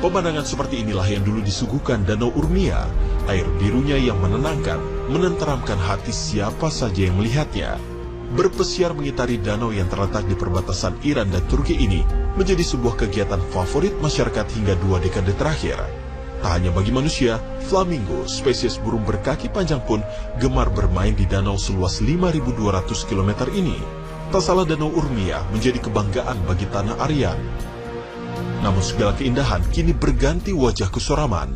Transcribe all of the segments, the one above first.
Pemandangan seperti inilah yang dulu disuguhkan Danau Urmia. Air birunya yang menenangkan, menenteramkan hati siapa saja yang melihatnya. Berpesiar mengitari danau yang terletak di perbatasan Iran dan Turki ini menjadi sebuah kegiatan favorit masyarakat hingga 2 dekade terakhir. Tak hanya bagi manusia, flamingo, spesies burung berkaki panjang pun gemar bermain di danau seluas 5.200 km ini. Tak salah Danau Urmia menjadi kebanggaan bagi tanah Aryan. Namun segala keindahan kini berganti wajah kesuraman.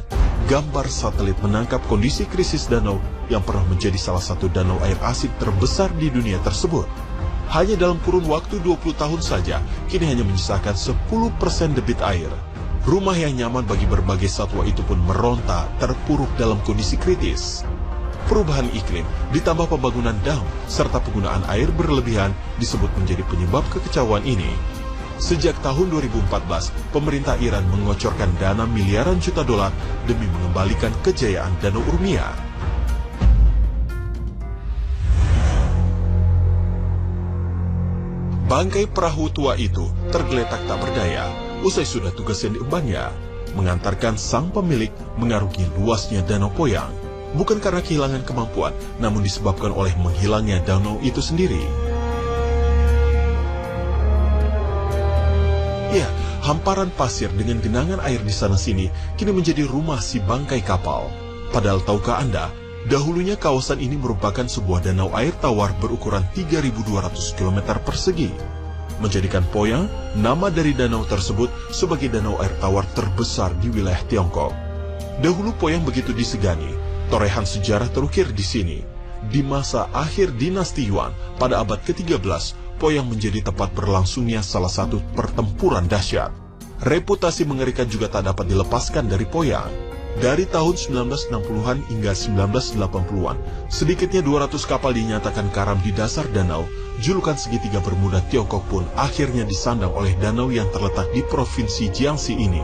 Gambar satelit menangkap kondisi krisis danau yang pernah menjadi salah satu danau air asin terbesar di dunia tersebut. Hanya dalam kurun waktu 20 tahun saja, kini hanya menyisakan 10% debit air. Rumah yang nyaman bagi berbagai satwa itu pun meronta, terpuruk dalam kondisi kritis. Perubahan iklim, ditambah pembangunan dam, serta penggunaan air berlebihan disebut menjadi penyebab kekecauan ini. Sejak tahun 2014, pemerintah Iran mengocorkan dana miliaran juta dolar demi mengembalikan kejayaan Danau Urmia. Bangkai perahu tua itu tergeletak tak berdaya, usai sudah tugas yang diembannya, mengantarkan sang pemilik mengarungi luasnya Danau Poyang. Bukan karena kehilangan kemampuan, namun disebabkan oleh menghilangnya danau itu sendiri. Ya, hamparan pasir dengan genangan air di sana-sini kini menjadi rumah si bangkai kapal. Padahal tahukah Anda, dahulunya kawasan ini merupakan sebuah danau air tawar berukuran 3.200 km persegi. Menjadikan Poyang nama dari danau tersebut sebagai danau air tawar terbesar di wilayah Tiongkok. Dahulu Poyang begitu disegani, torehan sejarah terukir di sini. Di masa akhir dinasti Yuan pada abad ke-13, Poyang menjadi tempat berlangsungnya salah satu pertempuran dahsyat. Reputasi mengerikan juga tak dapat dilepaskan dari Poyang. Dari tahun 1960-an hingga 1980-an, sedikitnya 200 kapal dinyatakan karam di dasar danau. Julukan segitiga bermuda Tiongkok pun akhirnya disandang oleh danau yang terletak di provinsi Jiangxi ini.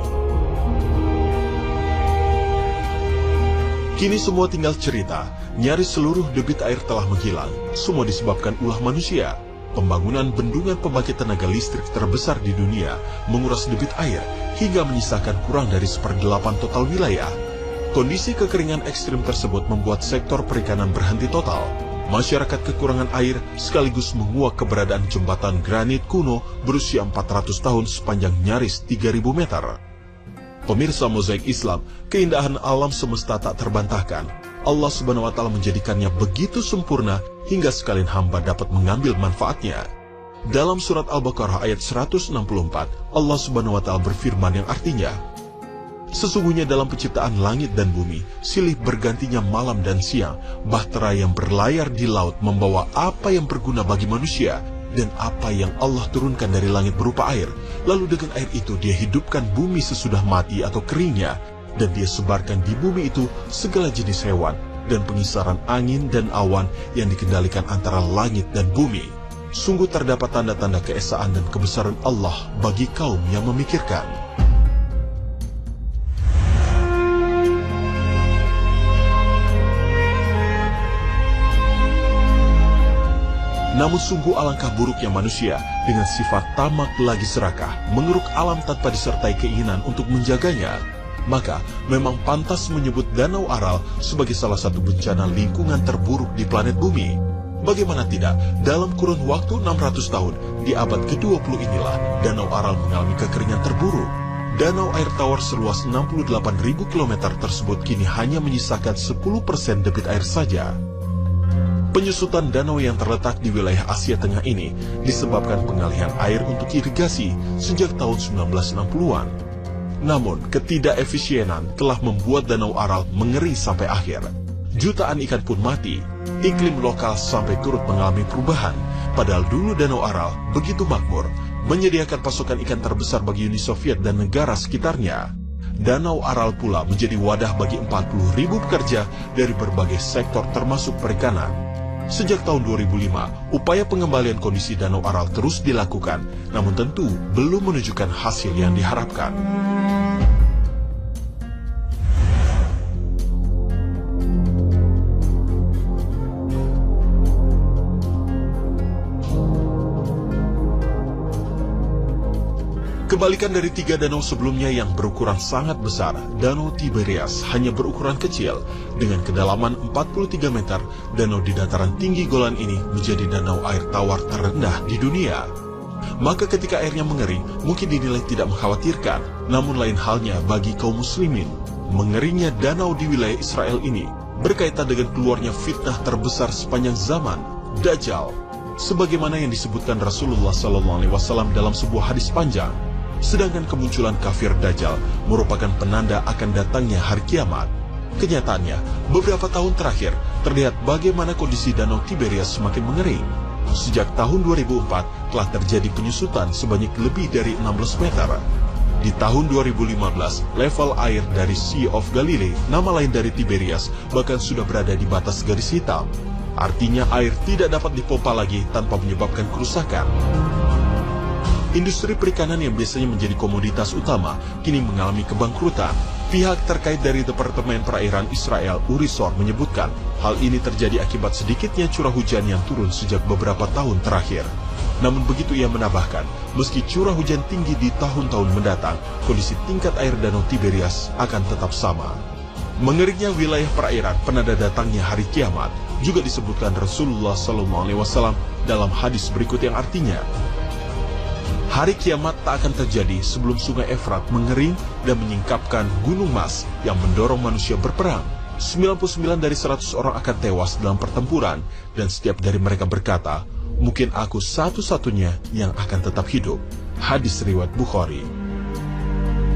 Kini semua tinggal cerita, nyaris seluruh debit air telah menghilang. Semua disebabkan ulah manusia. Pembangunan bendungan pembangkit tenaga listrik terbesar di dunia menguras debit air hingga menyisakan kurang dari 1/8 total wilayah. Kondisi kekeringan ekstrim tersebut membuat sektor perikanan berhenti total. Masyarakat kekurangan air sekaligus menguak keberadaan jembatan granit kuno berusia 400 tahun sepanjang nyaris 3.000 meter. Pemirsa Mozaik Islam, keindahan alam semesta tak terbantahkan. Allah Subhanahu wa Ta'ala menjadikannya begitu sempurna hingga sekalian hamba dapat mengambil manfaatnya. Dalam surat Al-Baqarah ayat 164, Allah Subhanahu wa Ta'ala berfirman yang artinya, sesungguhnya dalam penciptaan langit dan bumi, silih bergantinya malam dan siang, bahtera yang berlayar di laut membawa apa yang berguna bagi manusia, dan apa yang Allah turunkan dari langit berupa air. Lalu dengan air itu dia hidupkan bumi sesudah mati atau keringnya, dan dia sebarkan di bumi itu segala jenis hewan, dan pengisaran angin dan awan yang dikendalikan antara langit dan bumi. Sungguh terdapat tanda-tanda keesaan dan kebesaran Allah bagi kaum yang memikirkan. Namun sungguh alangkah buruknya manusia dengan sifat tamak lagi serakah, mengeruk alam tanpa disertai keinginan untuk menjaganya. Maka memang pantas menyebut Danau Aral sebagai salah satu bencana lingkungan terburuk di planet bumi. Bagaimana tidak, dalam kurun waktu 600 tahun, di abad ke-20 inilah Danau Aral mengalami kekeringan terburuk. Danau air tawar seluas 68.000 km tersebut kini hanya menyisakan 10% debit air saja. Penyusutan danau yang terletak di wilayah Asia Tengah ini disebabkan pengalihan air untuk irigasi sejak tahun 1960-an. Namun, ketidakefisienan telah membuat Danau Aral mengering sampai akhir. Jutaan ikan pun mati. Iklim lokal sampai turut mengalami perubahan. Padahal dulu Danau Aral begitu makmur, menyediakan pasokan ikan terbesar bagi Uni Soviet dan negara sekitarnya. Danau Aral pula menjadi wadah bagi 40.000 pekerja dari berbagai sektor termasuk perikanan. Sejak tahun 2005, upaya pengembalian kondisi Danau Aral terus dilakukan, namun tentu belum menunjukkan hasil yang diharapkan. Kebalikan dari 3 danau sebelumnya yang berukuran sangat besar, Danau Tiberias hanya berukuran kecil. Dengan kedalaman 43 meter, danau di dataran tinggi Golan ini menjadi danau air tawar terendah di dunia. Maka ketika airnya mengering, mungkin dinilai tidak mengkhawatirkan, namun lain halnya bagi kaum muslimin. Mengeringnya danau di wilayah Israel ini berkaitan dengan keluarnya fitnah terbesar sepanjang zaman, Dajjal. Sebagaimana yang disebutkan Rasulullah SAW dalam sebuah hadis panjang. Sedangkan kemunculan kafir Dajjal merupakan penanda akan datangnya hari kiamat. Kenyataannya, beberapa tahun terakhir terlihat bagaimana kondisi Danau Tiberias semakin mengering. Sejak tahun 2004 telah terjadi penyusutan sebanyak lebih dari 16 meter. Di tahun 2015, level air dari Sea of Galilee, nama lain dari Tiberias, bahkan sudah berada di batas garis hitam. Artinya air tidak dapat dipompa lagi tanpa menyebabkan kerusakan. Industri perikanan yang biasanya menjadi komoditas utama kini mengalami kebangkrutan. Pihak terkait dari Departemen Perairan Israel, Urisor, menyebutkan hal ini terjadi akibat sedikitnya curah hujan yang turun sejak beberapa tahun terakhir. Namun begitu ia menambahkan, meski curah hujan tinggi di tahun-tahun mendatang, kondisi tingkat air Danau Tiberias akan tetap sama. Mengeringnya wilayah perairan penanda datangnya hari kiamat juga disebutkan Rasulullah SAW dalam hadis berikut yang artinya, hari kiamat tak akan terjadi sebelum sungai Efrat mengering dan menyingkapkan gunung Mas yang mendorong manusia berperang. 99 dari 100 orang akan tewas dalam pertempuran, dan setiap dari mereka berkata, mungkin aku satu-satunya yang akan tetap hidup. Hadis riwayat Bukhari.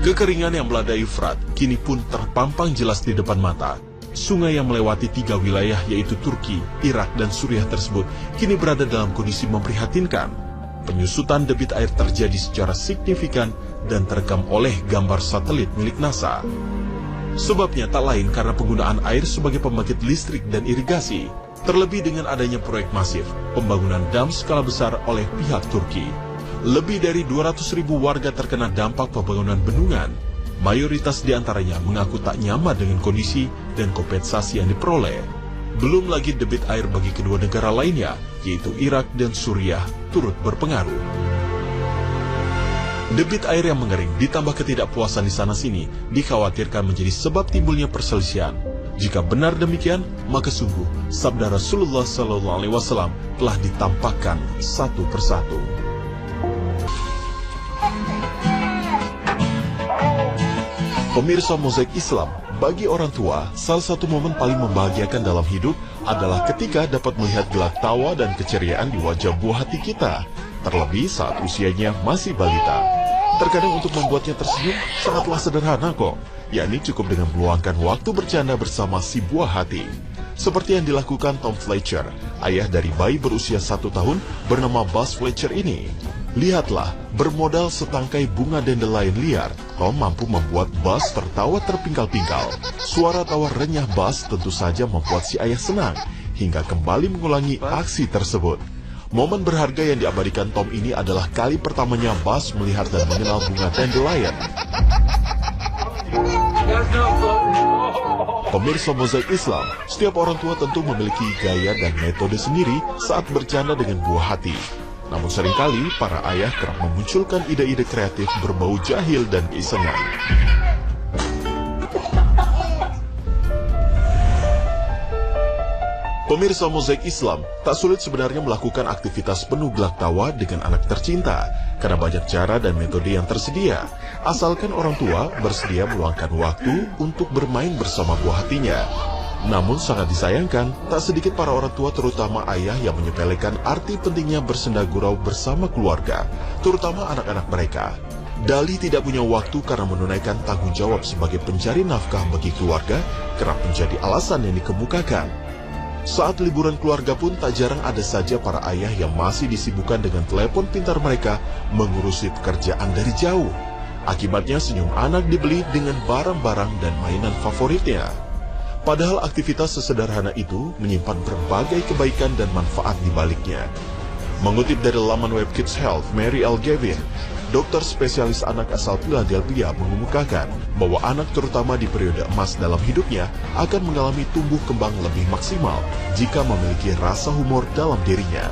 Kekeringan yang melanda Efrat kini pun terpampang jelas di depan mata. Sungai yang melewati 3 wilayah yaitu Turki, Irak, dan Suriah tersebut kini berada dalam kondisi memprihatinkan. Penyusutan debit air terjadi secara signifikan dan terekam oleh gambar satelit milik NASA. Sebabnya tak lain karena penggunaan air sebagai pembangkit listrik dan irigasi, terlebih dengan adanya proyek masif pembangunan dam skala besar oleh pihak Turki. Lebih dari 200.000 warga terkena dampak pembangunan bendungan. Mayoritas diantaranya mengaku tak nyaman dengan kondisi dan kompensasi yang diperoleh. Belum lagi debit air bagi kedua negara lainnya, yaitu Irak dan Suriah, turut berpengaruh. Debit air yang mengering ditambah ketidakpuasan di sana-sini dikhawatirkan menjadi sebab timbulnya perselisihan. Jika benar demikian, maka sungguh sabda Rasulullah SAW telah ditampakkan satu persatu. Pemirsa Mozaik Islam, bagi orang tua, salah satu momen paling membahagiakan dalam hidup adalah ketika dapat melihat gelak tawa dan keceriaan di wajah buah hati kita, terlebih saat usianya masih balita. Terkadang untuk membuatnya tersenyum sangatlah sederhana kok, yakni cukup dengan meluangkan waktu bercanda bersama si buah hati. Seperti yang dilakukan Tom Fletcher, ayah dari bayi berusia 1 tahun bernama Buzz Fletcher ini. Lihatlah, bermodal setangkai bunga dandelion liar, Tom mampu membuat Buzz tertawa terpingkal-pingkal. Suara tawa renyah Buzz tentu saja membuat si ayah senang, hingga kembali mengulangi aksi tersebut. Momen berharga yang diabadikan Tom ini adalah kali pertamanya Buzz melihat dan mengenal bunga dandelion. Pemirsa Mozaik Islam, setiap orang tua tentu memiliki gaya dan metode sendiri saat bercanda dengan buah hati. Namun seringkali para ayah kerap memunculkan ide-ide kreatif berbau jahil dan keisengan. Pemirsa Mozaik Islam, tak sulit sebenarnya melakukan aktivitas penuh gelak tawa dengan anak tercinta, karena banyak cara dan metode yang tersedia, asalkan orang tua bersedia meluangkan waktu untuk bermain bersama buah hatinya. Namun sangat disayangkan, tak sedikit para orang tua terutama ayah yang menyepelekan arti pentingnya bersenda gurau bersama keluarga, terutama anak-anak mereka. Dali tidak punya waktu karena menunaikan tanggung jawab sebagai pencari nafkah bagi keluarga kerap menjadi alasan yang dikemukakan. Saat liburan keluarga pun tak jarang ada saja para ayah yang masih disibukkan dengan telepon pintar mereka mengurusi pekerjaan dari jauh. Akibatnya senyum anak dibeli dengan barang-barang dan mainan favoritnya. Padahal aktivitas sesederhana itu menyimpan berbagai kebaikan dan manfaat di baliknya. Mengutip dari laman web Kids Health, Mary L. Gavin, dokter spesialis anak asal Philadelphia mengemukakan bahwa anak terutama di periode emas dalam hidupnya akan mengalami tumbuh kembang lebih maksimal jika memiliki rasa humor dalam dirinya.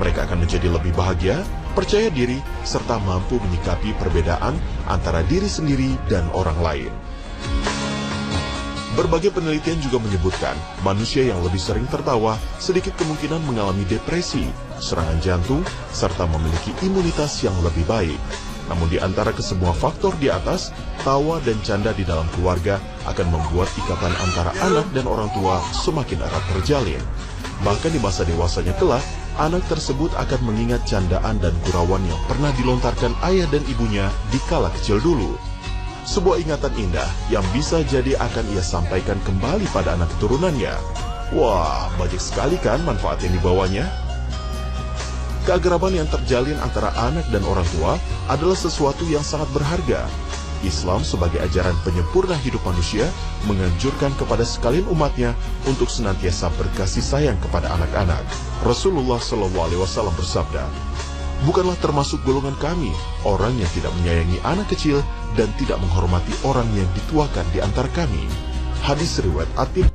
Mereka akan menjadi lebih bahagia, percaya diri, serta mampu menyikapi perbedaan antara diri sendiri dan orang lain. Berbagai penelitian juga menyebutkan, manusia yang lebih sering tertawa sedikit kemungkinan mengalami depresi, serangan jantung, serta memiliki imunitas yang lebih baik. Namun di antara kesemua faktor di atas, tawa dan canda di dalam keluarga akan membuat ikatan antara anak dan orang tua semakin erat terjalin. Bahkan di masa dewasanya kelak, anak tersebut akan mengingat candaan dan gurauan yang pernah dilontarkan ayah dan ibunya di kala kecil dulu. Sebuah ingatan indah yang bisa jadi akan ia sampaikan kembali pada anak keturunannya. Wah, banyak sekali kan manfaat yang dibawanya? Keakraban yang terjalin antara anak dan orang tua adalah sesuatu yang sangat berharga. Islam sebagai ajaran penyempurna hidup manusia menganjurkan kepada sekalian umatnya untuk senantiasa berkasih sayang kepada anak-anak. Rasulullah SAW bersabda, "Bukanlah termasuk golongan kami orang yang tidak menyayangi anak kecil dan tidak menghormati orang yang dituakan di antara kami." Hadis riwayat At-Tirmidzi.